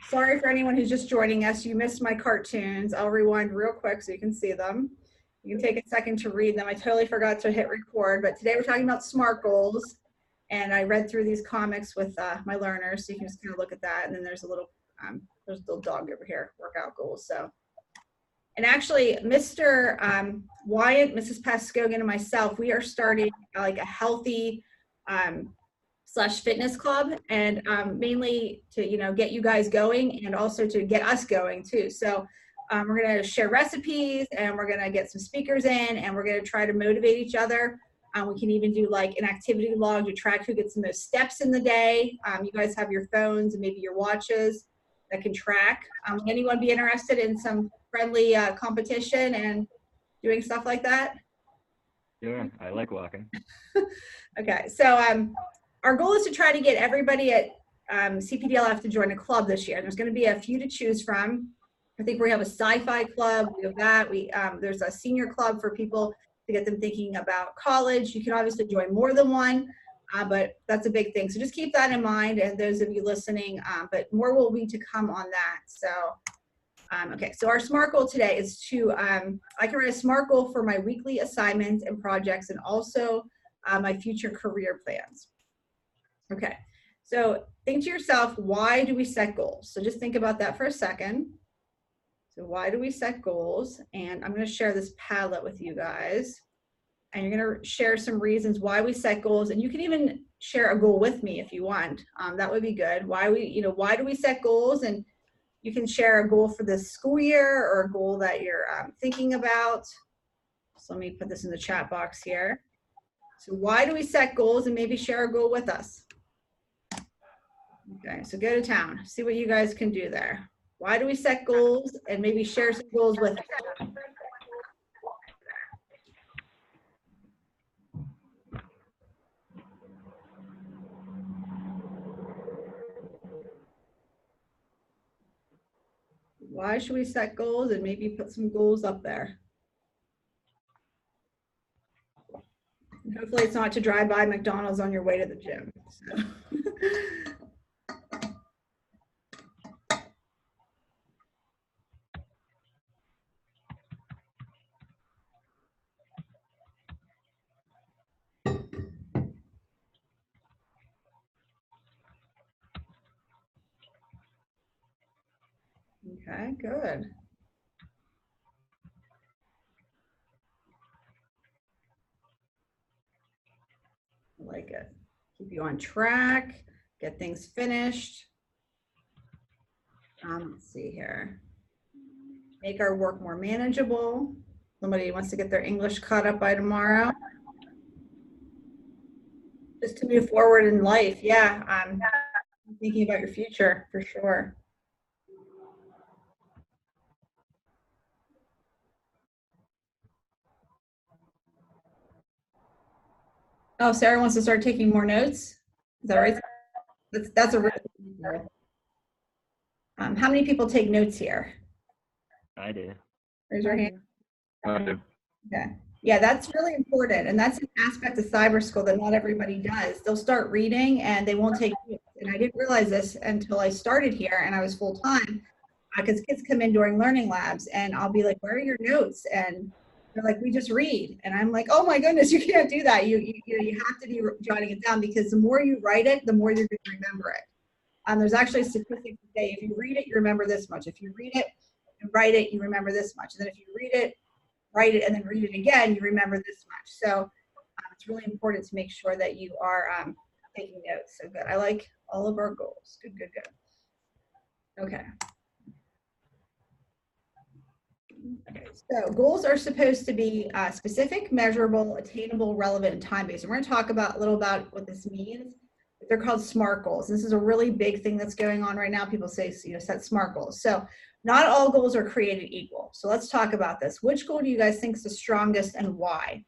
Sorry for anyone who's just joining us. You missed my cartoons. I'll rewind real quick so you can see them. You can take a second to read them. I totally forgot to hit record, but today we're talking about SMART goals. And I read through these comics with my learners, so you can just kind of look at that. And then there's a little dog over here, workout goals. So, and actually, Mr. Wyatt, Mrs. Pascogan, and myself, we are starting like a healthy / fitness club, and mainly to get you guys going and also to get us going too. So we're going to share recipes, and we're going to get some speakers in, and we're going to try to motivate each other. We can even do like an activity log to track who gets the most steps in the day. You guys have your phones and maybe your watches that can track. Would anyone be interested in some friendly competition and doing stuff like that? Sure, I like walking. Okay, so our goal is to try to get everybody at CPDLF to join a club this year. There's going to be a few to choose from. I think we have a sci-fi club. We have that. There's a senior club for people to get them thinking about college. You can obviously join more than one, but that's a big thing. So just keep that in mind, and those of you listening, but more will be to come on that. So, okay, so our SMART goal today is to, I can write a SMART goal for my weekly assignments and projects, and also my future career plans. Okay, so think to yourself, why do we set goals? So just think about that for a second. So why do we set goals? And I'm going to share this Padlet with you guys. And you're going to share some reasons why we set goals. And you can even share a goal with me if you want. That would be good. Why do we set goals? And you can share a goal for this school year or a goal that you're thinking about. So let me put this in the chat box here. So why do we set goals, and maybe share a goal with us? Okay, so go to town. See what you guys can do there. Why do we set goals, and maybe share some goals with us? Why should we set goals, and maybe put some goals up there? And hopefully it's not to drive by McDonald's on your way to the gym. So. Okay, good. I like it. Keep you on track, get things finished. Let's see here. Make our work more manageable. Somebody wants to get their English caught up by tomorrow. Just to move forward in life. Yeah, I'm thinking about your future for sure. Oh, Sarah wants to start taking more notes. Is that right? That's a really how many people take notes here? I do. Raise your hand. I do. Okay. Yeah, that's really important. And that's an aspect of cyber school that not everybody does. They'll start reading and they won't take notes. And I didn't realize this until I started here and I was full time, because kids come in during learning labs and I'll be like, where are your notes? And they're like, we just read. And I'm like, oh my goodness, you can't do that. You have to be jotting it down, because the more you write it, the more you're going to remember it. There's actually statistics that say if you read it, you remember this much. If you read it and write it, you remember this much. And then if you read it, write it, and then read it again, you remember this much. So it's really important to make sure that you are taking notes. So good. I like all of our goals. Good, good, good. Okay. Okay, so goals are supposed to be specific, measurable, attainable, relevant, and time-based. And we're going to talk a little about what this means. They're called SMART goals. This is a really big thing that's going on right now. People say, set SMART goals. So not all goals are created equal. So let's talk about this. Which goal do you guys think is the strongest, and why?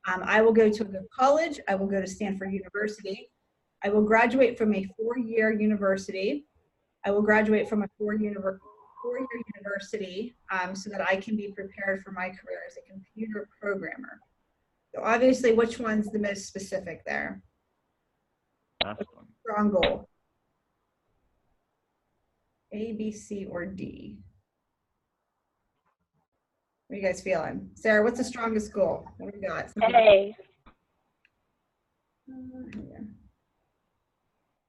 I will go to a good college. I will go to Stanford University. I will graduate from a 4-year university. I will graduate from a 4-year university so that I can be prepared for my career as a computer programmer. So obviously, which one's the most specific there? Strong goal. A, B, C, or D? What are you guys feeling? Sarah, what's the strongest goal? What do we got? A.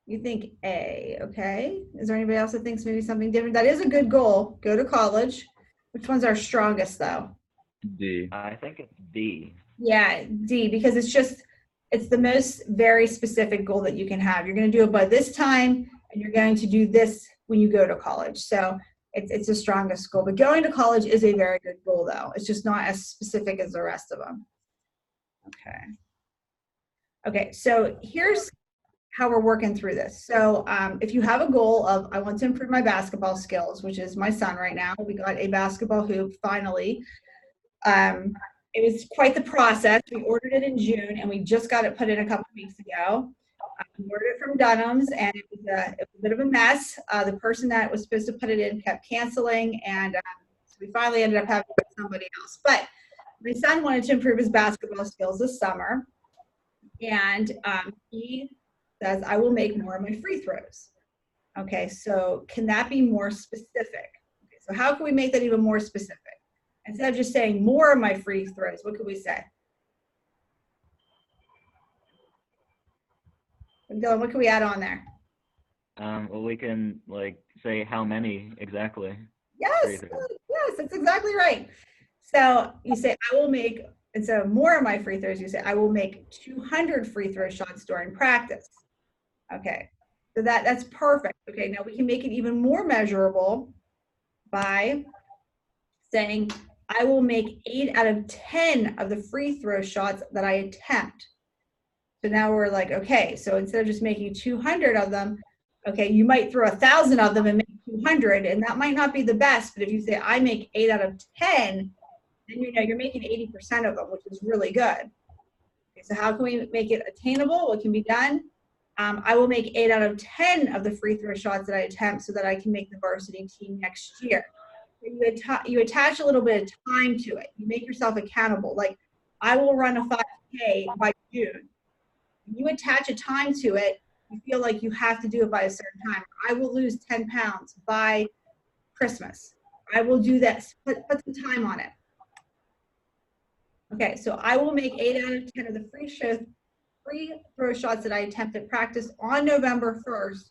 You think A, okay. Is there anybody else that thinks maybe something different? That is a good goal. Go to college. Which one's our strongest though? D. I think it's D. Yeah, D, because it's the most very specific goal that you can have. You're going to do it by this time, and you're going to do this when you go to college. So it's the strongest goal. But going to college is a very good goal, though. It's just not as specific as the rest of them. Okay. Okay, so here's how we're working through this. So if you have a goal of, I want to improve my basketball skills, which is my son right now. We got a basketball hoop finally. It was quite the process. We ordered it in June, and we just got it put in a couple weeks ago. We ordered it from Dunham's, and it was a bit of a mess. The person that was supposed to put it in kept canceling, and so we finally ended up having to get somebody else. But my son wanted to improve his basketball skills this summer, and he says, I will make more of my free throws. Okay, so can that be more specific? Okay, so how can we make that even more specific? Instead of just saying more of my free throws, what could we say? Dylan, what can we add on there? Well, we can like say how many exactly. Yes, yes, that's exactly right. So you say, I will make, instead of more of my free throws, you say, I will make 200 free throw shots during practice. Okay, so that's perfect. Okay, now we can make it even more measurable by saying, I will make 8 out of 10 of the free throw shots that I attempt. So now we're like, okay, so instead of just making 200 of them, okay, you might throw 1,000 of them and make 200, and that might not be the best, but if you say, I make 8 out of 10, then you know you're making 80% of them, which is really good. Okay, so how can we make it attainable? What can be done? I will make 8 out of 10 of the free throw shots that I attempt so that I can make the varsity team next year. You attach a little bit of time to it. You make yourself accountable. Like, I will run a 5K by June. You attach a time to it. You feel like you have to do it by a certain time. I will lose 10 pounds by Christmas. I will do this. Put some time on it. Okay, so I will make 8 out of 10 of the free throw shots that I attempt at practice on November 1st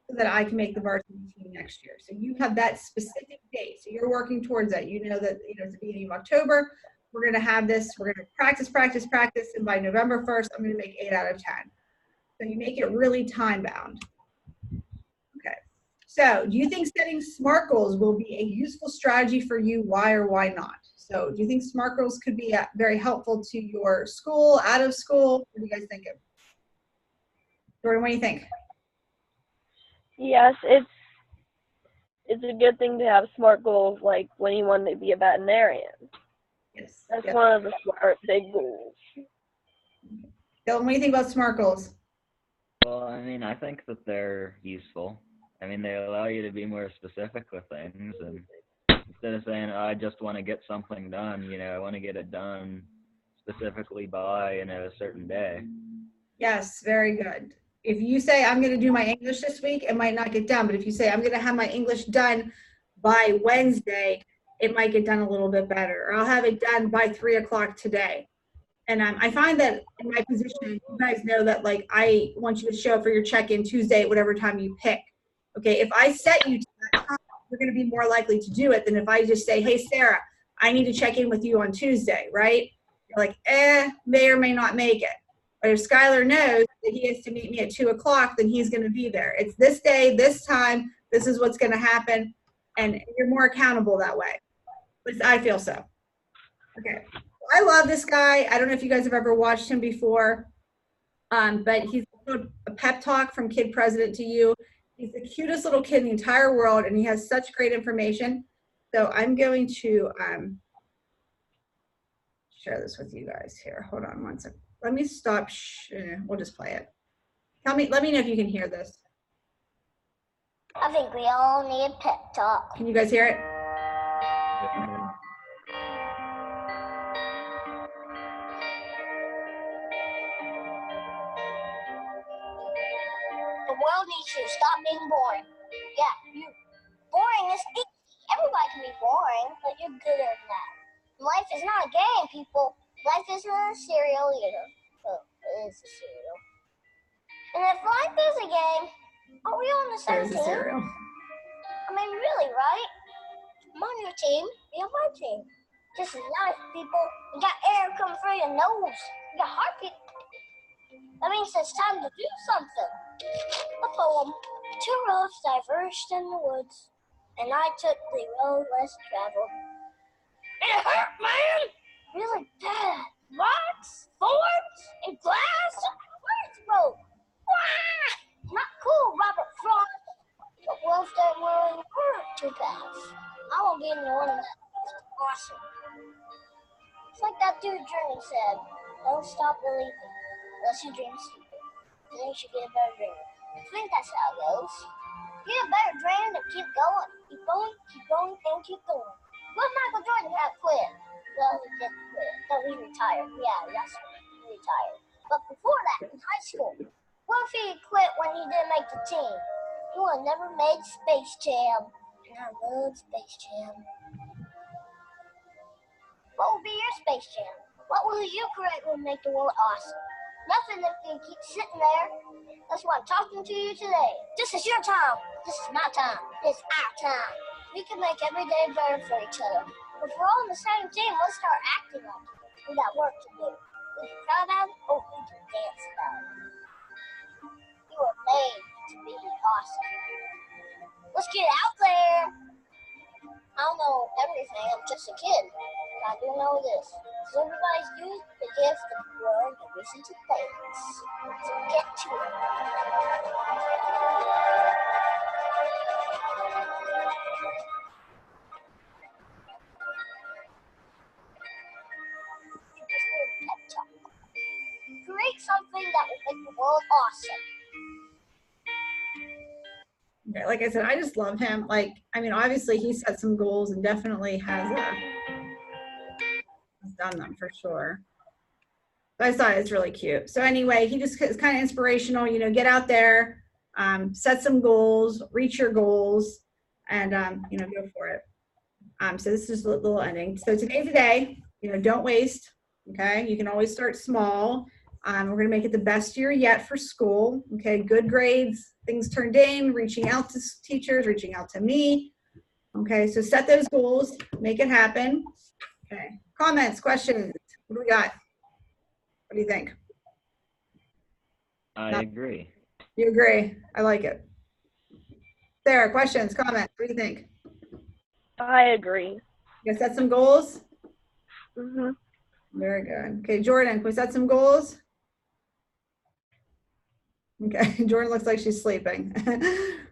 so that I can make the varsity team next year. So you have that specific date. So you're working towards that. You know that it's the beginning of October. We're going to have this. We're going to practice, and by November 1st, I'm going to make 8 out of 10. So you make it really time bound. Okay. So do you think setting SMART goals will be a useful strategy for you? Why or why not? So do you think SMART goals could be very helpful to your school, out of school? What do you guys think of? Jordan, what do you think? Yes, it's a good thing to have SMART goals, like when you want to be a veterinarian. Yes. That's Yep. one of the SMART big goals. Dylan, what do you think about SMART goals? Well, I mean, I think that they're useful. I mean, they allow you to be more specific with things, and instead of saying, oh, I just want to get something done, I want to get it done specifically by, a certain day. Yes, very good. If you say, I'm going to do my English this week, it might not get done. But if you say, I'm going to have my English done by Wednesday, it might get done a little bit better. Or I'll have it done by 3 o'clock today. And I find that in my position, you guys know that, like, I want you to show up for your check-in Tuesday at whatever time you pick. Okay, if I set you to that time, you're going to be more likely to do it than if I just say, hey, Sarah, I need to check in with you on Tuesday, right? You're like, may or may not make it. But if Skylar knows that he has to meet me at 2 o'clock, then he's going to be there. It's this day, this time, this is what's going to happen. And you're more accountable that way. At least I feel so. Okay. I love this guy. I don't know if you guys have ever watched him before, but he's a pep talk from Kid President to You. He's the cutest little kid in the entire world, and he has such great information. So I'm going to share this with you guys here. Hold on one second. Let me stop. We'll just play it. Let me know if you can hear this. I think we all need a pep talk. Can you guys hear it? The world needs you to stop being boring. Yeah, you. boring is easy. Everybody can be boring, but you're good at that. Life is not a game, people. Life isn't a cereal either. Well, it is a cereal. And if life is a game, are we on the same There's a team? cereal. I mean, really, right? I'm on your team. Be on my team. This is life, people. You got air coming through your nose. You got heartbeat. That means it's time to do something. A poem. Two roads diverged in the woods, and I took the road less traveled. It hurt, man! Really bad. Rocks, thorns, and glass. Where's the road? Wah! Not cool, Robert Frost. But wolves don't really hurt too fast. I won't be in the one that's awesome. It's like that dude Dreaming said, don't stop believing unless you dream stupid. Then you should get a better dream. I think that's how it goes. Get a better dream and keep going. Keep going, and keep going. What if Michael Jordan had quit? Well, he didn't quit. No, he retired. Yeah, that's right. He retired. But before that, in high school, what if he quit when he didn't make the team? He would have never made Space Jam. And I love Space Jam. What will be your Space Jam? What will you create will make the world awesome? Nothing if you keep sitting there. That's why I'm talking to you today. This is your time. This is my time. It's our time. We can make every day better for each other. If we're all on the same team, let's start acting like it. We got work to do. We can cry about it, or we can dance about it. You were made to be awesome. Let's get out there. I don't know everything. I'm just a kid. But I do know this. So everybody's used to give the world a reason to thanks. So get to it. Just a little pep talk. Create something that will make the world awesome. Okay, like I said, I just love him. Like, I mean, obviously he set some goals and definitely has done them for sure. But I thought it's really cute. So anyway, he just is kind of inspirational, you know, get out there, set some goals, reach your goals, and, you know, go for it. So this is a little ending. So today's the day, you know, don't waste, okay? You can always start small. We're going to make it the best year yet for school, okay? Good grades, things turned in, reaching out to teachers, reaching out to me, okay? So set those goals, make it happen, okay? Comments, questions, what do we got? What do you think? I agree. You agree? I like it. Sarah, questions, comments, what do you think? I agree. You guys set some goals? Mhm. Very good. Okay, Jordan, can we set some goals? Okay, Jordan looks like she's sleeping.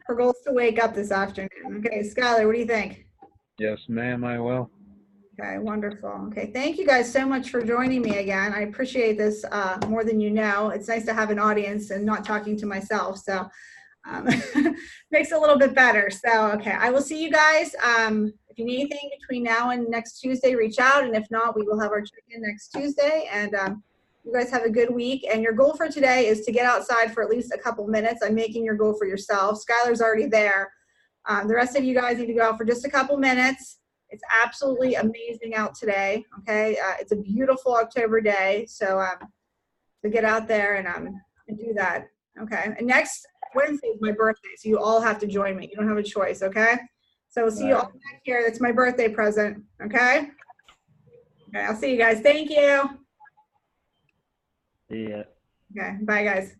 Her goal is to wake up this afternoon. Okay, Skylar, what do you think? Yes, ma'am, I will. Okay, wonderful. Okay, thank you guys so much for joining me again. I appreciate this more than you know. It's nice to have an audience and not talking to myself, so makes it a little bit better. So, okay, I will see you guys. If you need anything between now and next Tuesday, reach out, and if not, we will have our check-in next Tuesday, and you guys have a good week. And your goal for today is to get outside for at least a couple minutes. I'm making your goal for yourself. Skylar's already there. The rest of you guys need to go out for just a couple minutes. It's absolutely amazing out today, okay? It's a beautiful October day, so get out there and do that, okay? And next Wednesday is my birthday, so you all have to join me. You don't have a choice, okay? So we'll see you all back here. That's my birthday present, okay? Okay, I'll see you guys. Thank you. See ya. Okay, bye guys.